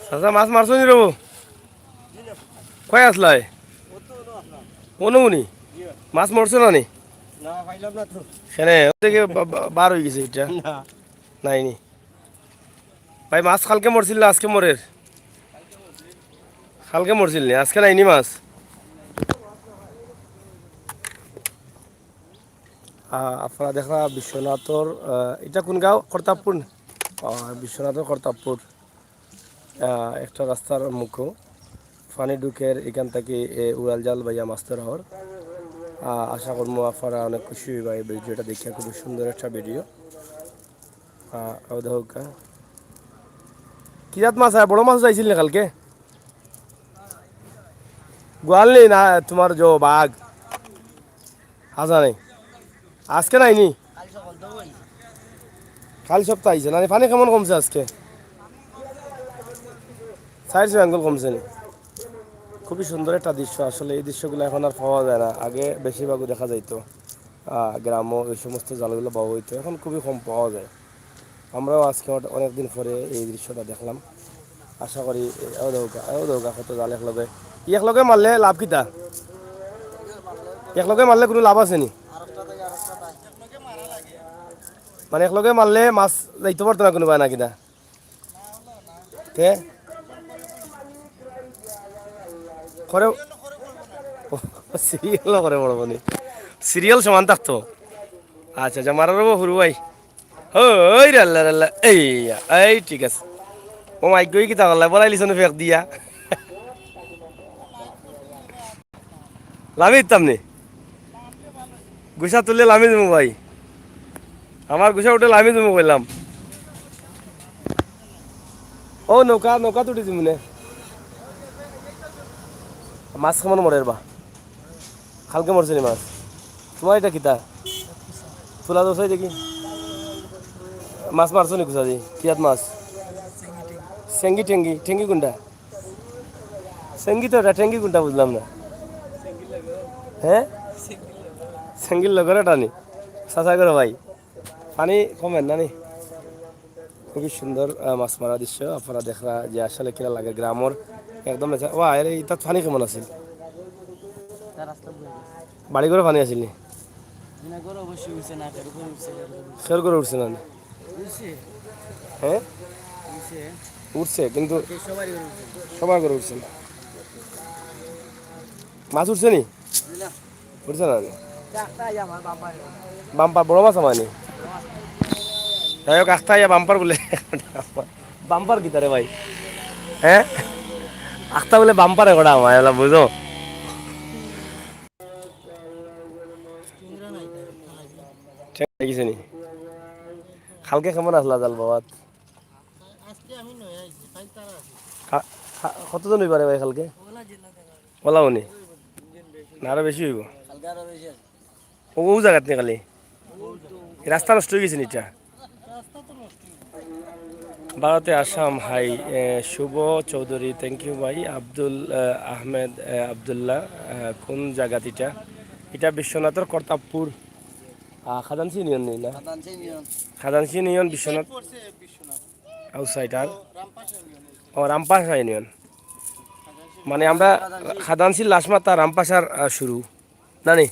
চাচা মাছ মারছো নি রবো কয় আসলাই অনুমনি মাছ মরছো না নি সেনে থেকে বার হয়ে গেছে এটা নাই নি ভাই মাছ কালকে মরছিল আজকে মরের কালকে মরছিল নি আজকে নাইনি মাছ আপনারা দেখা বিশ্বনাথর এটা কোন গাঁও কর্তাবপুর বিশ্বনাথর কর্তাবপুর একটা রাস্তার মুখ ফানি ঢুকের এখান থেকে উড়াল জাল ভাইয়া মাছ ধরা হওয়ার আশা করবো আপনারা অনেক খুশি হইবা এই ভিডিওটা দেখে খুবই সুন্দর একটা ভিডিও হোক কি জাত মাছ হয় বড় মাছ যাইছিল না কালকে গোয়াল নেই না তোমার যে বাঘ হাজা নেই আজকে নাইনি কাল সপ্তাহ আইছে না পানি কেমন কমছে আজকে 400 আঙ্গুল কমছে নি খুবই সুন্দর একটা দৃশ্য আসলে এই দৃশ্যগুলো এখন আর পাওয়া যায় না আগে বেশিরভাগই দেখা যাইতো গ্রাম্য এই সমস্ত জালগুলো পাওয়া হইতো এখন খুবই কম পাওয়া যায় আমরাও আজকে অনেকদিন পরে এই দৃশ্যটা দেখলাম আশা করি দৌকা কত জাল একলগে মারলে লাভ কিতা একলগে মারলে কোনো লাভ আছে নি মানে একলগে মারলে মাছ যাইতে পারতো না কোনোবাই না কিনা তে করে সিরিয়াল করে বড় বনি সিরিয়াল সমান থাকতো আচ্ছা আচ্ছা মারা রবো হুরু ভাই ওই রাল্লা রাল্লা এই ঠিক আছে ও মাইক গই কিতা করলা বলাই লিছনে ফেক দিয়া লামি দিতাম নি গুছা তুললে লামি দেবো ভাই আমার গুছা উঠে লামি দেবো বললাম ও নৌকা নৌকা তুটিছি মনে মাছ কেমন মরে বা খালকে মরছে নি মাছ তোমার এটা কিতা তোলা দোসাই দেখি মাছ মারছো নি গুছা দি কিয়াত মাছ ঠেঙ্গি ঠেঙ্গি ঠেঙ্গি কোনটা সেঙ্গি তো এটা ঠেঙ্গি কোনটা বুঝলাম না হ্যাঁ সেঙ্গির লগরে টানি চাচা করে ভাই পানি কমেন না নি খুবই সুন্দর মাছ মারা দৃশ্য আপনারা দেখা যে আসলে কিনা লাগে গ্রামর একদম ও তাত পানি কেমন আছিল বাড়ি করে পানি আছিল নি খের করে উঠছে না হ্যাঁ উঠছে কিন্তু সবার করে উঠছে মাছ উঠছে নি উঠছে না বাম্পার বড় মাছ আমার নি যাই হোক আস্তা ইয়া বাম্পার বলে বাম্পার কি তারে ভাই হ্যাঁ আস্তা বলে বাম্পারে কটা আমার এলা বুঝো নি খালকে কেমন আসলা জাল বাবাত কতজন হইবারে ভাই খালকে ওলাও নি না আরো বেশি হইব ও জায়গাত নি খালি রাস্তা নষ্ট হয়ে গেছে নিটা ভারতে Assam hi Shubho Chowdhury thank you ভাই আব্দুল আহমেদ আবদুল্লাহ কোন জায়গাত এটা এটা বিশ্বনাথের কর্তাবপুর খাদানসি ইউনিয়ন নেই না খাদানসি ইউনিয়ন বিশ্বনাথ আউটসাইড আর ও রামপাশা ইউনিয়ন মানে আমরা খাদানসি লাশমাতা রামপাশার শুরু না নি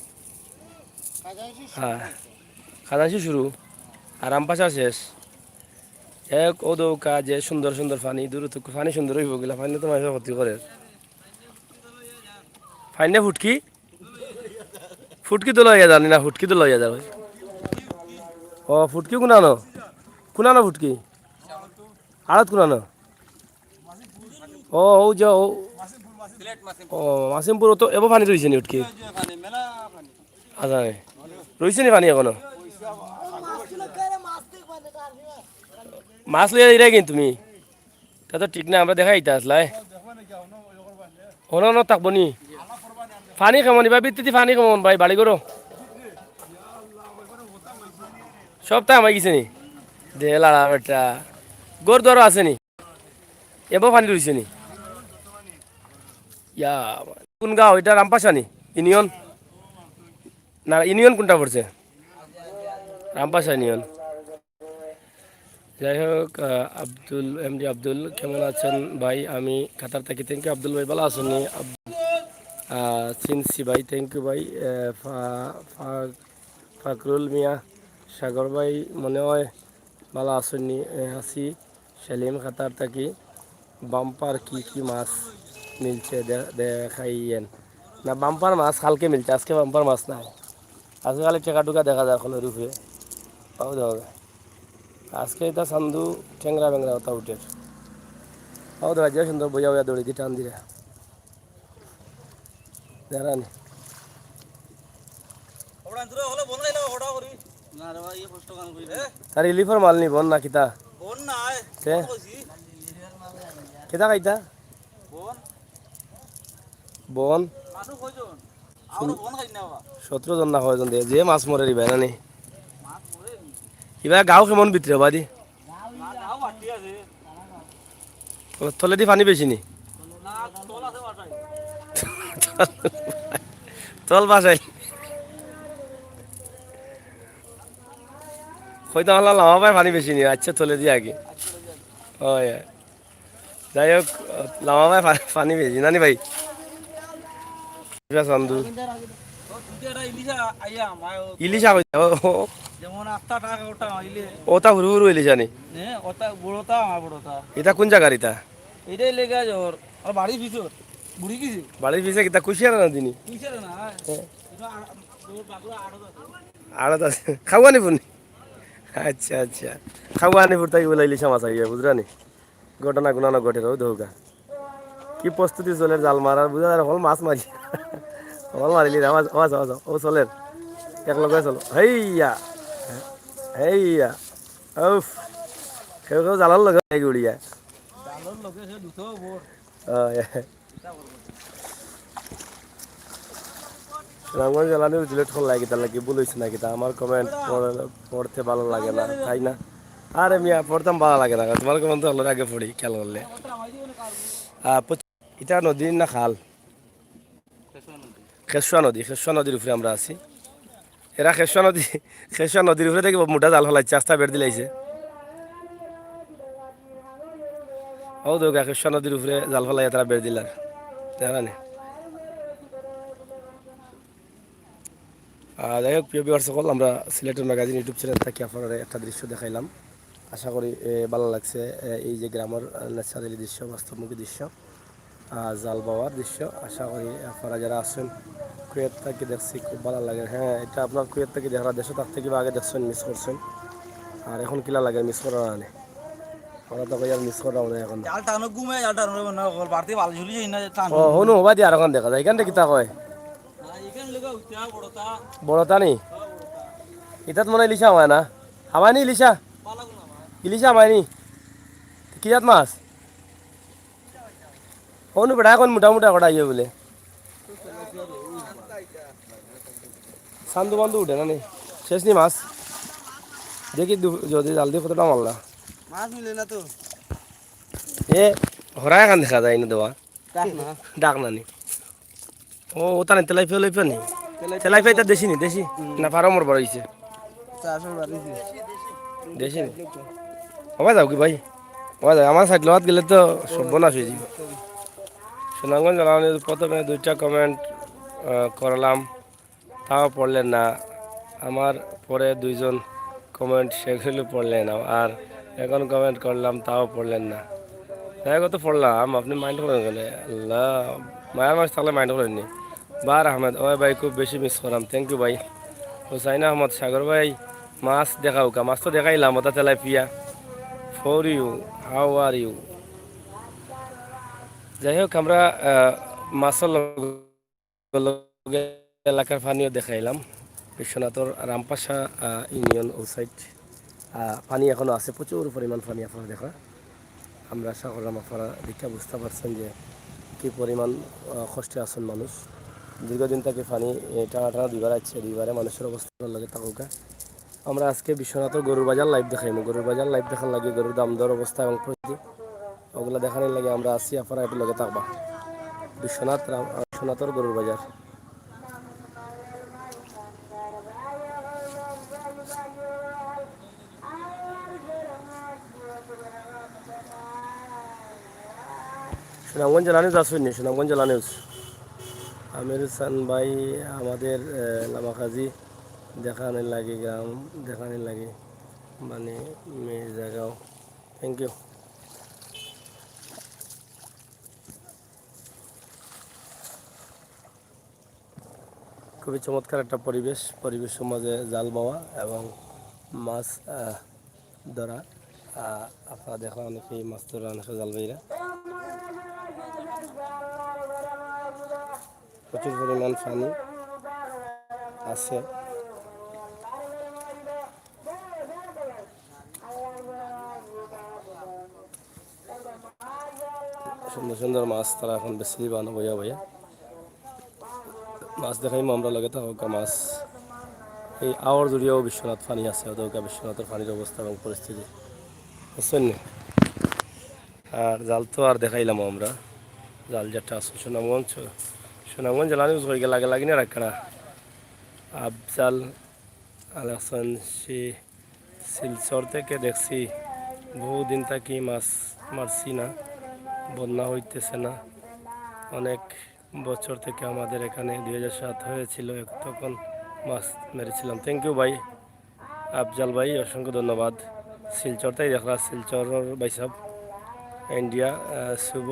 হ্যাঁ খাদানসি শুরু আর রামপাশা শেষ এক ও দৌকা যে সুন্দর সুন্দর পানি দূর থেকে পানি সুন্দর হইব গেলা পানি তো মানুষের ক্ষতি করে ফাইনে ফুটকি ফুটকি তো লইয়া জানি না ফুটকি তো লইয়া যাবে ও ফুটকি কোনানো কোনানো ফুটকি আড়ত কোনানো ও ও যে ও মাসিমপুর তো এবার পানি রয়েছে নি ফুটকি আচ্ছা রয়েছে নি পানি এখনো মাছ লইয়া দিলে কিন্তু তুমি তা তো ঠিক না আমরা দেখাই তা আসলাই হনো থাকবো নি পানি কেমন এবার বৃত্তি পানি কেমন ভাই বাড়ি করো সপ্তাহে আমার গেছে নি দে লাড়া বেটা গোর দরও আছে নি এবার পানি রয়েছে নি ইয়া কোন গাঁও এটা রামপাশা নি ইউনিয়ন না ইউনিয়ন কোনটা পড়ছে রামপাশা ইউনিয়ন যাই হোক, এমডি আব্দুল কেমন আছেন ভাই? আমি কাতার থাকি। থ্যাংক ইউ আব্দুল ভাই, ভালো আছেন নি? চিনসি ভাই, থ্যাংক ইউ ভাই। ফাকরুল মিয়া, সাগর ভাই মনে হয় ভালো আছেন নি? আছি। সেলিম কাতার থাকি। বাম্পার কি কি মাছ মিলছে দেখাইয়েন না? বাম্পার মাছ কালকে মিলছে, আজকে বাম্পার মাছ নাই। আজকে খালি টেকা টুকা দেখা যায় এখন রূপে পাও দেখা যায়। আজকে এটা সান্দু ঠেংরা বেংরা ওটা উঠে পাও দেখা যায়। সুন্দর বইয়া বইয়া দৌড়ি দিয়ে টান দিয়ে দেখানি। তার ইলিফর মাল নি বন না কিতা কিতা খাইতা বন 17 জন না কয়জন দিয়ে যে মাছ মরে দিবে না নি? কিবা গাঁও কেমন ভিতরে বাদি তলে দি পানি বেশি নি? তল বাসাই হয়তো আমার লামা পায় পানি বেশি নি। আচ্ছা তলে দিয়ে আগে হয়। যাই হোক, লামা পায় পানি বেশি নানি ভাই? চান্দু ইলিশা কইতা ওটা হুরু হুরু ইলিশা নি? এটা কোন জায়গার? এটা বাড়ির পিছে কিতা কুশিয়ার না দিনি আড়ত আছে খাওয়ানি পুনি? আচ্ছা আচ্ছা, খাওয়ানি পুর তাই বলে ইলিশা মাছ আইয়া বুঝরানি। ঘটনা গুণানো ঘটে রো দৌকা কি প্রস্তুতি চলে জাল মারার বুঝা যায় হল মাছ মারি হল মারিলি আওয়াজ আওয়াজ আওয়াজ ও চলের এক লগে চলো হেইয়া হেইয়া উফ কেউ কেউ জালার লগে উড়িয়া রামগঞ্জ জ্বালানি উজলেট ফোন লাগে তার লাগে বলেছি না কিতা আমার কমেন্ট পড়তে ভালো লাগে না তাই না? আরে মিয়া পড়তাম ভালো লাগে না, তোমার কমেন্ট তো আগে পড়ি খেয়াল করলে। এটা নদী না খাল? খেসুয়া নদী। খেসুয়া নদীর উপরে আমরা আছি। এরা খেসুয়া নদীর উপরে থেকে মোটা জাল ফেলাইছে, আস্তা বেড় দিলাইছে। ও তো খেসুয়া নদীর উপরে জাল ফেলাই তারা বেড় দিলার জানি। যাই হোক, প্রিয় বিহার সকল, আমরা সিলেটের ম্যাগাজিন ইউটিউব চ্যানেল থেকে আপনারা একটা দৃশ্য দেখাইলাম। আশা করি ভালো লাগছে। এই যে গ্রামের ন্যাচারালি দৃশ্য, বাস্তবমুখী দৃশ্য, জাল বাওয়ার দৃশ্য। আশা করি আপনারা যারা আছেন কুয়েত থেকে দেখছি খুব ভালো লাগে। হ্যাঁ, এটা আপনার কুয়েত থেকে যারা দেশে তার থেকে আগে দেখছেন, মিস করছেন। আর এখন কিলা লাগে মিস করা না? ওরা তো আর মিস করা না এখন। ও হনু হবা দিয়ে আর এখন দেখা যায়। এখান থেকে কিতা কয় বড়তা নি? এটাত মনে হয় ইলিশা হয় না? হামায়নি ইলিশা? ইলিশা হামায়নি? কি জাত মাছ? হনু বেড়া এখন মোটা মোটা কটা ইয়ে বলে সান্দু বান্দু উঠে না নি? শেষ নি মাছ? দেখি যদি জাল দিয়ে কতটা মারলা মাছ মিলে না তো। এ হরা এখন দেখা যায় না দেওয়া ডাক না নি? ও ওটা নি তেলাইফিয়া লইফিয়া নি? তেলাইফিয়া এটা দেশি নি? দেশি না ফার্মর বড় হয়েছে? দেশি নি? হবা যাও কি ভাই? হবা যাও। আমার সাইড লোহাত গেলে তো সর্বনাশ হয়ে যাবে। সুনামগঞ্জ জ্বালানি প্রথমে 2টা কমেন্ট করলাম, তাও পড়লেন না। আমার পরে 2জন কমেন্ট, সেগুলো পড়লেন না। আর এখন কমেন্ট করলাম, তাও পড়লেন না। তাই কত পড়লাম, আপনি মাইন্ড করেন গেলে আল্লাহ মায়ার মাছ থাকলে মাইন্ড করেননি। বার আহমেদ, ওই ভাই খুব বেশি মিস করলাম। থ্যাংক ইউ ভাই। হুসাইন আহমদ, সাগর ভাই মাছ দেখাও কা? মাছ তো দেখাইলাম, ওটা tilapia. For you, how are you? যাই হোক, আমরা মাছের লগে এলাকার পানিও দেখাইলাম। বিশ্বনাথর রামপাশা ইউনিয়ন ও সাইড পানি এখনও আছে, প্রচুর পরিমাণ পানি আপনারা দেখা। আমরা আশা করলাম আপনারা দেখে বুঝতে পারছেন যে কী পরিমাণ কষ্টে আছেন মানুষ। দীর্ঘদিন থেকে পানি টানা টানা 2বার আসছে, 2বারে মানুষের অবস্থা লাগে থাকুকা। আমরা আজকে বিশ্বনাথের গরুর বাজার লাইভ দেখাইমু। গরুর বাজার লাইভ দেখার লাগে গরুর দাম দর অবস্থা এবং প্রতি ওগুলো দেখানোর লাগে আমরা আসি, আপনারা একটু লগে থাকবা। বিশ্বনাথর গরুর বাজার। সুনামগঞ্জ জেলা নিউজ আসুন সুনামগঞ্জ জেলা নিউজ আমির হোসেন ভাই আমাদের লামাকাজি দেখানে লাগে গ্রাম দেখানে লাগে মানে মির্জাগাঁও থ্যাংক ইউ। খুবই চমৎকার একটা পরিবেশের মাঝে জাল বাওয়া এবং মাছ ধরা। আপনারা দেখা অনেকেই মাছ ধরা অনেকে জাল বাইরা প্রচুর পরিমাণ পানি আছে। সুন্দর সুন্দর মাছ তারা এখন বেশি বানো বইয়া বইয়া মাছ দেখাইমো আমরা লগে থাকা মাছ। এই আওয়ার জুড়িয়েও বিশ্বনাথ পানি আছে ওদের বিশ্বনাথের পানির অবস্থা এবং পরিস্থিতি বুঝছেন নি। আর জাল তো আর দেখাইলাম আমরা জাল যেটা আছে সুনামগঞ্জ জেলা নিউজ হয়ে গেল আগে লাগিনা রাখা আফজাল আলাসান শিলচর থেকে দেখছি বহুদিন থাকি মাছ মারছি না বন্যা হইতেছে না অনেক বছর থেকে আমাদের এখানে 2007 হয়েছিল তখন মাছ মেরেছিলাম। থ্যাংক ইউ ভাই আফজাল ভাই অসংখ্য ধন্যবাদ। শিলচরটাই দেখা শিলচর ভাই সাহেব ইন্ডিয়া শুভ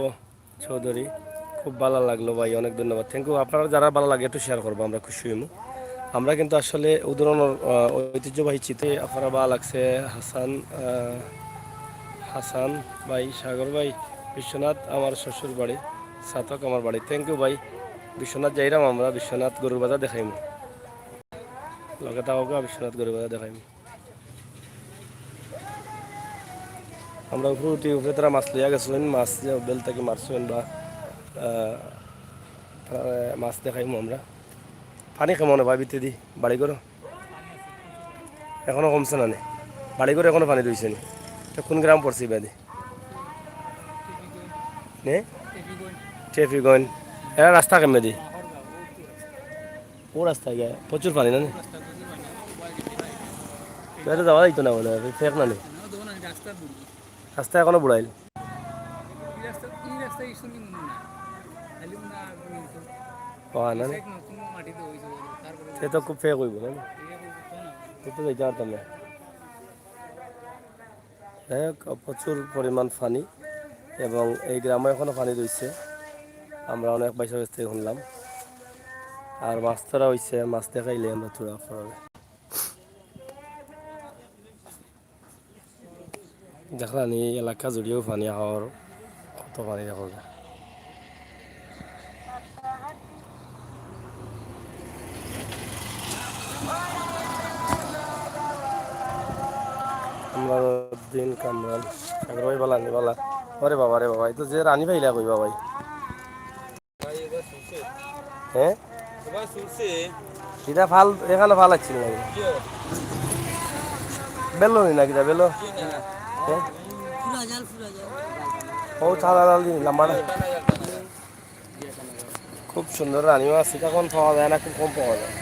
চৌধুরী খুব ভালো লাগলো ভাই অনেক ধন্যবাদ থ্যাংক ইউ। আপনারা যারা ভালো লাগে একটু শেয়ার করবো আমরা খুশি হইমু। আমরা কিন্তু আসলে উদাহরণের ঐতিহ্যবাহী চিত্রে আপনারা ভালো লাগছে হাসান ভাই সাগর ভাই বিশ্বনাথ আমার শ্বশুর বাড়ি সাতক আমার বাড়ি থ্যাংক ইউ ভাই। বিশ্বনাথ যাইরাম আমরা বিশ্বনাথ গরুর বাজার দেখাইম লগে তাওকা বিশ্বনাথ গরুর বাজার দেখাইম। আমরা উপরে তারা মাছ লইয়া গেছেন মাছ বেল থেকে মারছেন বা মাছ দেখাইমু আমরা। পানি কেমন ভাই ভিতরে দি বাড়ি করো এখনো কমছে না বাড়ি করে এখনো পানি দিয়েছে নি কোন গ্রাম পড়ছি বাদি নে ট্রেফিকগঞ্জ এরা রাস্তা কেমনে দি ও রাস্তায় গিয়ে প্রচুর পানি না যাওয়া যাইতো না মনে হয় ফেক না রাস্তা এখনো বুড়াইল না সে তো খুব ফেক হইব না তো যাইতে পারতাম না। যাই হোক প্রচুর পরিমাণ পানি এবং এই গ্রামে এখনও পানি রয়েছে আমরা অনেক পয়সা বেশ থেকে শুনলাম। আর মাছ ধরা হয়েছে মাছ দেখাইলে আমরা তোরা পড়াবে দেখলাম এই এলাকা জুড়েও পানি হওয়ার কত পানি দেখা যায়। আমরা দিন কামরাল সাগর ভাই বালা নি বালা ওরে বাবা রে বাবা এই তো যে রানী ভাইলা কইবা ভাই হ্যাঁ এটা ভাল এখানে ভাল লাগছিল না বেলো নি না কিটা বেলো হ্যাঁ ও ছাড়া ডাল দিন লাম্বাটা খুব সুন্দর রানী মাছ এটা কোন পাওয়া যায় না খুব কম পাওয়া যায়।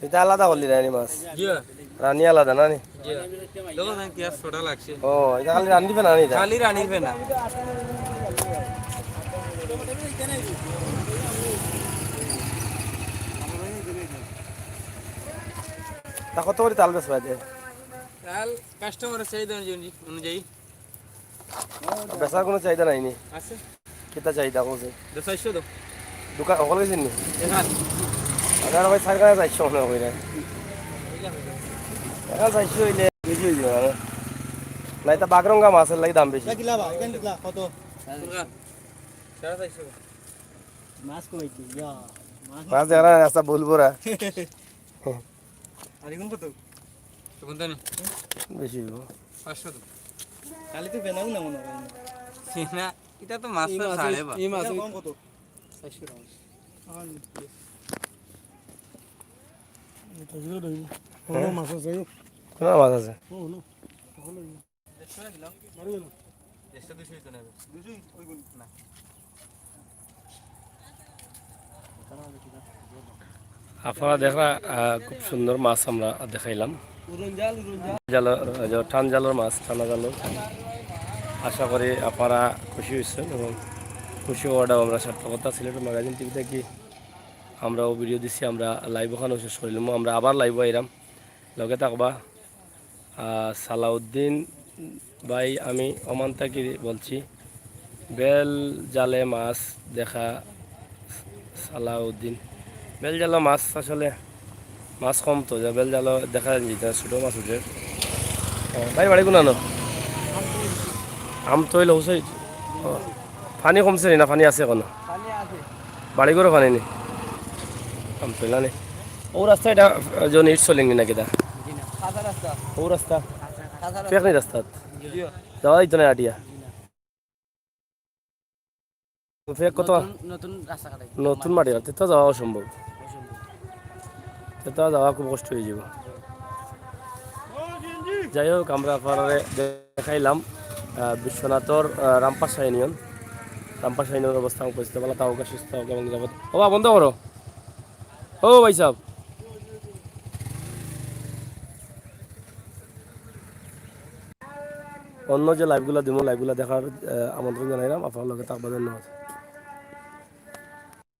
এটা আলাদা করলি রানী মাছ রানী আলাদা না ও এটা খালি রানী দিবে না খালি রানী দিবে না তা কত করে তাল বেশ বাজে তাল কাস্টমারের চাহিদা অনুযায়ী বেচার কোনো চাহিদা নাই নি আছে কেতা চাহিদা কোসে 400 দাও দোকান অকল গেছেন নি আগার ভাই সরকার যাইছো না কইরা এখন যাইছো হইলে বেশি হইছে না নাই তা বাগরঙ্গা মাছের লাগি দাম বেশি কিলা বা কেন কিলা কত 450 মাছ কইছি ইয়া মাছ দেখা রাস্তা বলবো রা আর এখন কত তো কোনটা নি বেশি 500 দাও কালি তো বেনাও না মনে হয় না এটা তো মাছ তো ছাড়ে বা এই মাছ কম কত 400 টাকা এখন এটা জিরো দেই কোন মাছ আছে কোন মাছ আছে ও নো হলো 100 টাকা দিলাম মারি গেল 100 200 তো নেবে 200 ওই গুণ না আপনারা দেখা খুব সুন্দর মাছ আমরা দেখাইলাম জাল টান জালের মাছ টানা জালের। আশা করি আপনারা খুশি হয়েছেন এবং খুশি হওয়াটাও আমরা সার্থকতা সিলেট ম্যাগাজিন টিভি থেকে আমরাও ভিডিও দিচ্ছি, আমরা লাইভ ওখানে শেষ করিলাম, আমরা আবার লাইভ আইরাম লগে থাকবা। সালাউদ্দিন ভাই আমি ওমান থেকে বলছি, বেল জালে মাছ দেখা সালাউদ্দিন। বেল জালে মাছ আসলে মাছ কম তো, যা বেল জাল দেখা যেত ছোটো মাছ উঠে। ভাই বাড়ি কোনানো আম তৈল হুসই পানি কমছে নি না পানি আছে কোনো বাড়ি করে পানি নি আম তৈলা নি ও রাস্তা এটা জন ইট চলেন না কিনা ও রাস্তা পেক নি রাস্তাত যাওয়া দিত না আটিয়া ফেক কত নতুন মাটি আর তেতো যাওয়া অসম্ভব, তেতো যাওয়া খুব কষ্ট হয়ে যাব। যাই হোক আমরা আপনারা দেখাইলাম বিশ্বনাথর রামপাশা ইউনিয়ন। রামপাশা ইউনিয়নের অবস্থা আমি পরিস্থিতি বলা তাও সুস্থ এবং যাবত ও বন্ধ করো ও ভাই সাহেব। অন্য যে লাইভগুলো দিব লাইভগুলো দেখার আমন্ত্রণ জানাইলাম, আপনার লগে থাকবা, ধন্যবাদ।